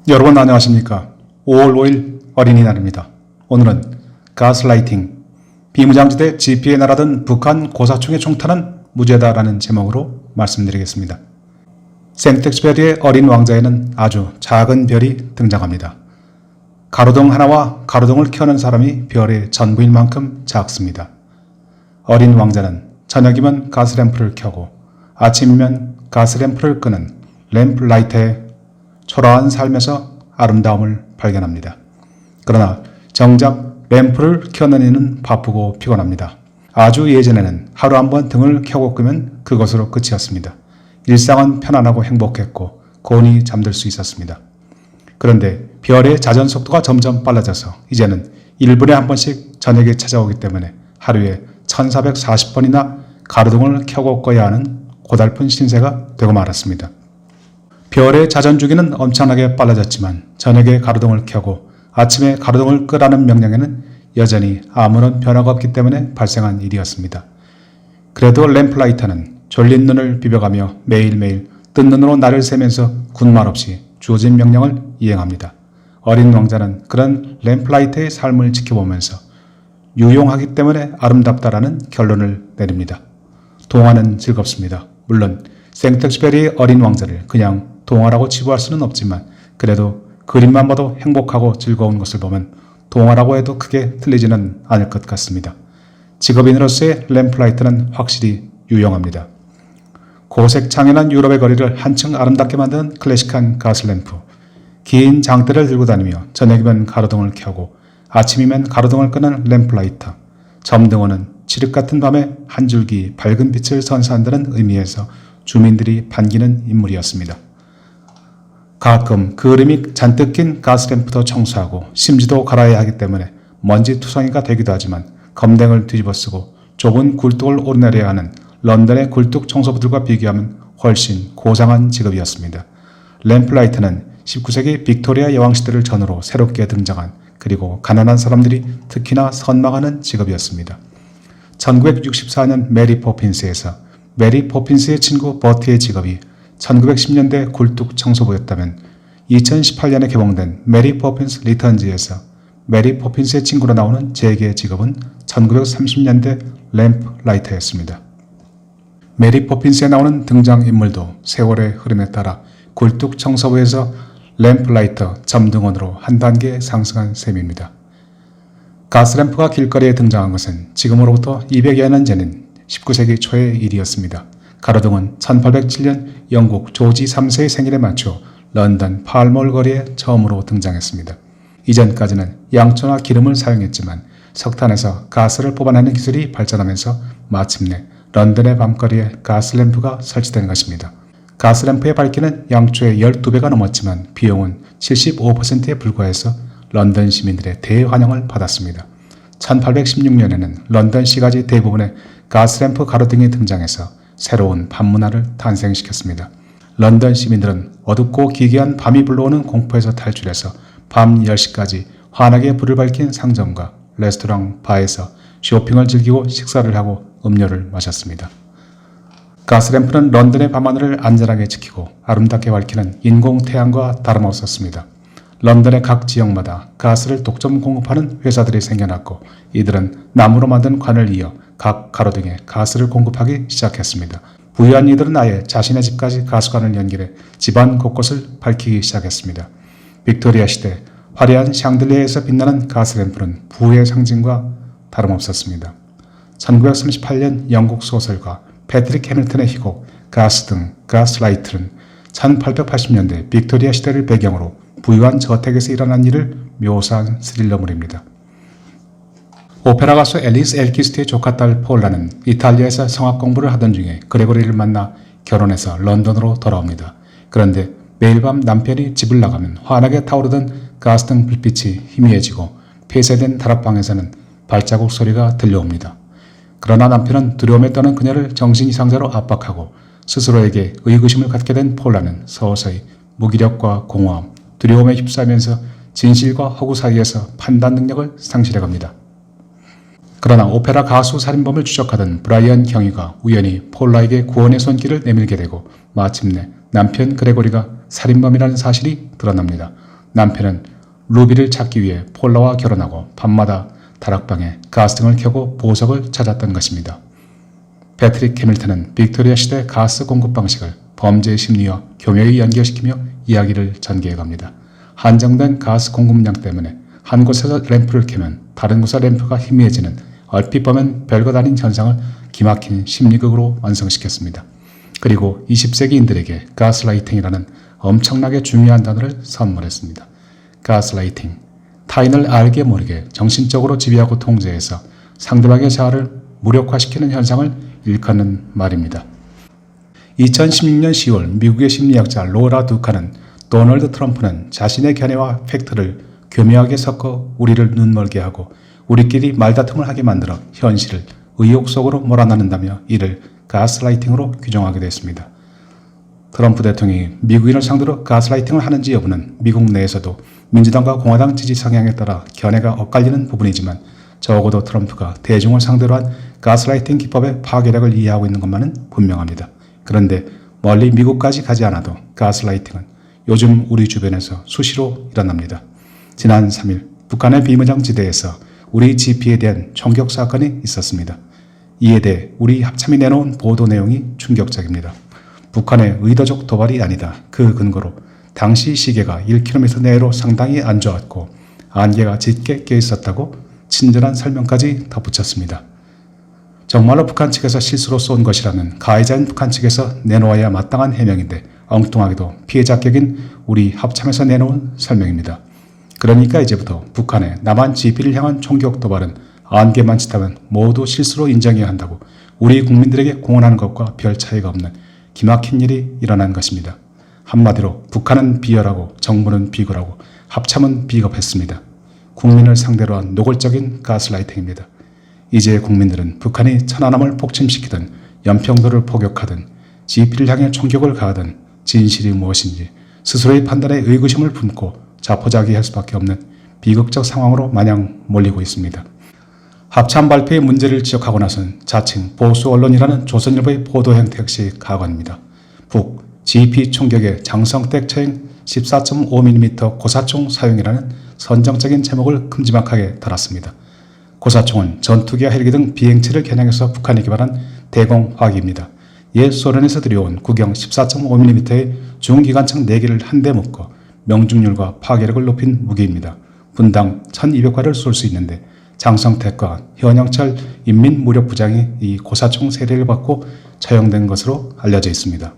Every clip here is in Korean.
여러분 안녕하십니까? 5월 5일 어린이날입니다. 오늘은 가스라이팅, 비무장지대 지피에 날아든 북한 고사총의 총탄은 무죄다라는 제목으로 말씀드리겠습니다. 생텍쥐페리의 어린 왕자에는 아주 작은 별이 등장합니다. 가로등 하나와 가로등을 켜는 사람이 별의 전부일 만큼 작습니다. 어린 왕자는 저녁이면 가스램프를 켜고 아침이면 가스램프를 끄는 램프라이터의 초라한 삶에서 아름다움을 발견합니다. 그러나 정작 램프를 켜는 이는 바쁘고 피곤합니다. 아주 예전에는 하루 한 번 등을 켜고 끄면 그것으로 끝이었습니다. 일상은 편안하고 행복했고 곤히 잠들 수 있었습니다. 그런데 별의 자전 속도가 점점 빨라져서 이제는 1분에 한 번씩 저녁에 찾아오기 때문에 하루에 1440번이나 가로등을 켜고 꺼야 하는 고달픈 신세가 되고 말았습니다. 별의 자전 주기는 엄청나게 빨라졌지만 저녁에 가로등을 켜고 아침에 가로등을 끄라는 명령에는 여전히 아무런 변화가 없기 때문에 발생한 일이었습니다. 그래도 램프라이터는 졸린 눈을 비벼가며 매일매일 뜬 눈으로 날을 새면서 군말 없이 주어진 명령을 이행합니다. 어린 왕자는 그런 램프라이터의 삶을 지켜보면서 유용하기 때문에 아름답다라는 결론을 내립니다. 동화는 즐겁습니다. 물론 생텍쥐페리의 어린 왕자를 그냥 동화라고 치부할 수는 없지만 그래도 그림만 봐도 행복하고 즐거운 것을 보면 동화라고 해도 크게 틀리지는 않을 것 같습니다. 직업인으로서의 램프라이터는 확실히 유용합니다. 고색 창연한 유럽의 거리를 한층 아름답게 만드는 클래식한 가스램프, 긴 장대를 들고 다니며 저녁이면 가로등을 켜고 아침이면 가로등을 끄는 램프라이터, 점등어는 칠흑 같은 밤에 한 줄기 밝은 빛을 선사한다는 의미에서 주민들이 반기는 인물이었습니다. 가끔 그림이 잔뜩 낀 가스램프도 청소하고 심지도 갈아야 하기 때문에 먼지 투성이가 되기도 하지만 검댕을 뒤집어쓰고 좁은 굴뚝을 오르내려야 하는 런던의 굴뚝 청소부들과 비교하면 훨씬 고상한 직업이었습니다. 램프라이터는 19세기 빅토리아 여왕시대를 전후로 새롭게 등장한 그리고 가난한 사람들이 특히나 선망하는 직업이었습니다. 1964년 메리 포핀스에서 메리 포핀스의 친구 버티의 직업이 1910년대 굴뚝 청소부였다면 2018년에 개봉된 메리 포핀스 리턴즈에서 메리 포핀스의 친구로 나오는 제게의 직업은 1930년대 램프라이터였습니다. 메리 포핀스에 나오는 등장인물도 세월의 흐름에 따라 굴뚝 청소부에서 램프라이터, 점등원으로 한 단계 상승한 셈입니다. 가스램프가 길거리에 등장한 것은 지금으로부터 200여 년 전인 19세기 초의 일이었습니다. 가로등은 1807년 영국 조지 3세의 생일에 맞춰 런던 팔몰 거리에 처음으로 등장했습니다. 이전까지는 양초나 기름을 사용했지만 석탄에서 가스를 뽑아내는 기술이 발전하면서 마침내 런던의 밤거리에 가스램프가 설치된 것입니다. 가스램프의 밝기는 양초의 12배가 넘었지만 비용은 75%에 불과해서 런던 시민들의 대환영을 받았습니다. 1816년에는 런던 시가지 대부분에 가스램프 가로등이 등장해서 새로운 밤문화를 탄생시켰습니다. 런던 시민들은 어둡고 기괴한 밤이 불러오는 공포에서 탈출해서 밤 10시까지 환하게 불을 밝힌 상점과 레스토랑, 바에서 쇼핑을 즐기고 식사를 하고 음료를 마셨습니다. 가스램프는 런던의 밤하늘을 안전하게 지키고 아름답게 밝히는 인공태양과 다름없었습니다. 런던의 각 지역마다 가스를 독점 공급하는 회사들이 생겨났고 이들은 나무로 만든 관을 이어 각 가로등에 가스를 공급하기 시작했습니다. 부유한 이들은 아예 자신의 집까지 가스관을 연결해 집안 곳곳을 밝히기 시작했습니다. 빅토리아 시대 화려한 샹들리에에서 빛나는 가스램프는 부의 상징과 다름없었습니다. 1938년 영국 소설가 패트릭 해밀턴의 희곡 가스등, 가스라이트는 1880년대 빅토리아 시대를 배경으로 부유한 저택에서 일어난 일을 묘사한 스릴러물입니다. 오페라 가수 앨리스 엘키스트의 조카딸 폴라는 이탈리아에서 성악 공부를 하던 중에 그레고리를 만나 결혼해서 런던으로 돌아옵니다. 그런데 매일 밤 남편이 집을 나가면 환하게 타오르던 가스등 불빛이 희미해지고 폐쇄된 다락방에서는 발자국 소리가 들려옵니다. 그러나 남편은 두려움에 떠는 그녀를 정신 이상자로 압박하고 스스로에게 의구심을 갖게 된 폴라는 서서히 무기력과 공허함, 두려움에 휩싸이면서 진실과 허구 사이에서 판단 능력을 상실해갑니다. 그러나 오페라 가수 살인범을 추적하던 브라이언 경위가 우연히 폴라에게 구원의 손길을 내밀게 되고 마침내 남편 그레고리가 살인범이라는 사실이 드러납니다. 남편은 루비를 찾기 위해 폴라와 결혼하고 밤마다 다락방에 가스등을 켜고 보석을 찾았던 것입니다. 패트릭 해밀턴은 빅토리아 시대 가스 공급 방식을 범죄 심리와 교묘히 연결시키며 이야기를 전개해 갑니다. 한정된 가스 공급량 때문에 한 곳에서 램프를 켜면 다른 곳의 램프가 희미해지는 얼핏 보면 별것 아닌 현상을 기막힌 심리극으로 완성시켰습니다. 그리고 20세기인들에게 가스라이팅이라는 엄청나게 중요한 단어를 선물했습니다. 가스라이팅, 타인을 알게 모르게 정신적으로 지배하고 통제해서 상대방의 자아를 무력화시키는 현상을 일컫는 말입니다. 2016년 10월 미국의 심리학자 로라 두카는 도널드 트럼프는 자신의 견해와 팩트를 교묘하게 섞어 우리를 눈멀게 하고 우리끼리 말다툼을 하게 만들어 현실을 의혹 속으로 몰아넣는다며 이를 가스라이팅으로 규정하게 됐습니다. 트럼프 대통령이 미국인을 상대로 가스라이팅을 하는지 여부는 미국 내에서도 민주당과 공화당 지지 성향에 따라 견해가 엇갈리는 부분이지만 적어도 트럼프가 대중을 상대로 한 가스라이팅 기법의 파괴력을 이해하고 있는 것만은 분명합니다. 그런데 멀리 미국까지 가지 않아도 가스라이팅은 요즘 우리 주변에서 수시로 일어납니다. 지난 3일 북한의 비무장지대에서 우리 GP에 대한 총격 사건이 있었습니다. 이에 대해 우리 합참이 내놓은 보도 내용이 충격적입니다. 북한의 의도적 도발이 아니다. 그 근거로 당시 시계가 1km 내로 상당히 안 좋았고 안개가 짙게 껴 있었다고 친절한 설명까지 덧붙였습니다. 정말로 북한 측에서 실수로 쏜 것이라면 가해자인 북한 측에서 내놓아야 마땅한 해명인데 엉뚱하게도 피해자 격인 우리 합참에서 내놓은 설명입니다. 그러니까 이제부터 북한의 남한 GP를 향한 총격 도발은 안개만 짙다면 모두 실수로 인정해야 한다고 우리 국민들에게 공언하는 것과 별 차이가 없는 기막힌 일이 일어난 것입니다. 한마디로 북한은 비열하고 정부는 비굴하고 합참은 비겁했습니다. 국민을 상대로 한 노골적인 가스라이팅입니다. 이제 국민들은 북한이 천안함을 폭침시키든 연평도를 포격하든 GP를 향해 총격을 가하든 진실이 무엇인지 스스로의 판단에 의구심을 품고 자포자기할 수밖에 없는 비극적 상황으로 마냥 몰리고 있습니다. 합참 발표의 문제를 지적하고 나선 자칭 보수 언론이라는 조선일보의 보도 형태 역시 가관입니다. 북 GP 총격의 장성택 처형 14.5mm 고사총 사용이라는 선정적인 제목을 큼지막하게 달았습니다. 고사총은 전투기와 헬기 등 비행체를 겨냥해서 북한이 개발한 대공화기입니다. 옛 소련에서 들여온 구경 14.5mm의 중기관총 4개를 한데 묶어 명중률과 파괴력을 높인 무기입니다. 분당 1200발을 쏠 수 있는데 장성택과 현영철 인민무력부장이 이 고사총 세례를 받고 처형된 것으로 알려져 있습니다.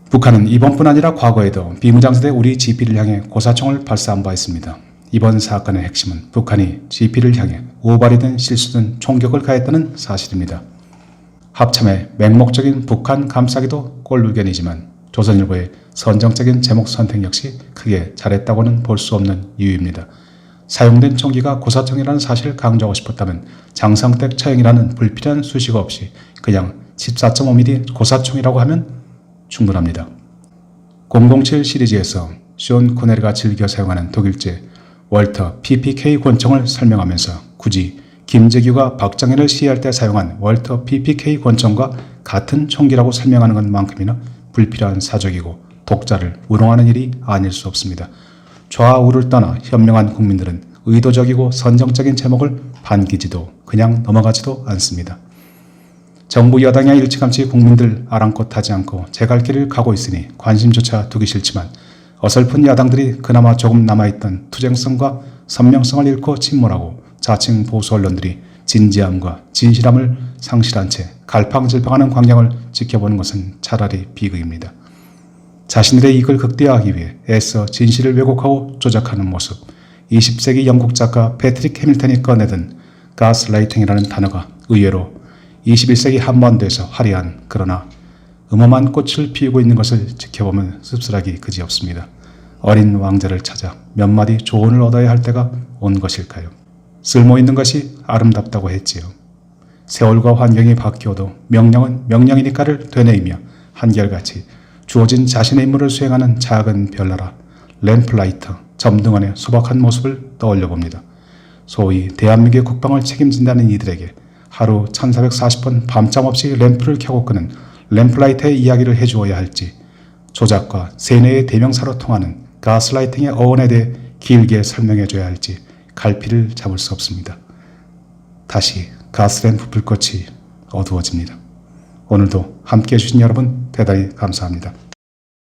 북한은 이번뿐 아니라 과거에도 비무장지대 우리 GP를 향해 고사총을 발사한 바 있습니다. 이번 사건의 핵심은 북한이 GP를 향해 오발이든 실수든 총격을 가했다는 사실입니다. 합참의 맹목적인 북한 감싸기도 꼴불견이지만 조선일보의 선정적인 제목 선택 역시 크게 잘했다고는 볼 수 없는 이유입니다. 사용된 총기가 고사총이라는 사실을 강조하고 싶었다면 장성택 처형이라는 불필요한 수식어 없이 그냥 14.5mm 고사총이라고 하면 충분합니다. 007 시리즈에서 쇼 코네리가 즐겨 사용하는 독일제 월터 PPK 권총을 설명하면서 굳이 김재규가 박정희를 시해할 때 사용한 월터 PPK 권총과 같은 총기라고 설명하는 것만큼이나 불필요한 사적이고 독자를 우롱하는 일이 아닐 수 없습니다. 좌우를 떠나 현명한 국민들은 의도적이고 선정적인 제목을 반기지도 그냥 넘어가지도 않습니다. 정부 여당이 일찌감치 국민들 아랑곳하지 않고 제 갈 길을 가고 있으니 관심조차 두기 싫지만 어설픈 야당들이 그나마 조금 남아있던 투쟁성과 선명성을 잃고 침몰하고 자칭 보수 언론들이 진지함과 진실함을 상실한 채 갈팡질팡하는 광경을 지켜보는 것은 차라리 비극입니다. 자신들의 이익을 극대화하기 위해 애써 진실을 왜곡하고 조작하는 모습, 20세기 영국 작가 패트릭 해밀턴이 꺼내든 가스라이팅이라는 단어가 의외로 21세기 한반도에서 화려한 그러나 음험한 꽃을 피우고 있는 것을 지켜보면 씁쓸하기 그지없습니다. 어린 왕자를 찾아 몇 마디 조언을 얻어야 할 때가 온 것일까요? 쓸모있는 것이 아름답다고 했지요. 세월과 환경이 바뀌어도 명령은 명령이니까를 되뇌이며 한결같이 주어진 자신의 임무를 수행하는 작은 별나라 램플라이터 점등원의 소박한 모습을 떠올려 봅니다. 소위 대한민국의 국방을 책임진다는 이들에게 하루 1440번 밤잠 없이 램프를 켜고 끄는 램플라이터의 이야기를 해주어야 할지 조작과 세뇌의 대명사로 통하는 가스라이팅의 어원에 대해 길게 설명해 줘야 할지 갈피를 잡을 수 없습니다. 다시 가스램프 불꽃이 어두워집니다. 오늘도 함께해 주신 여러분 대단히 감사합니다.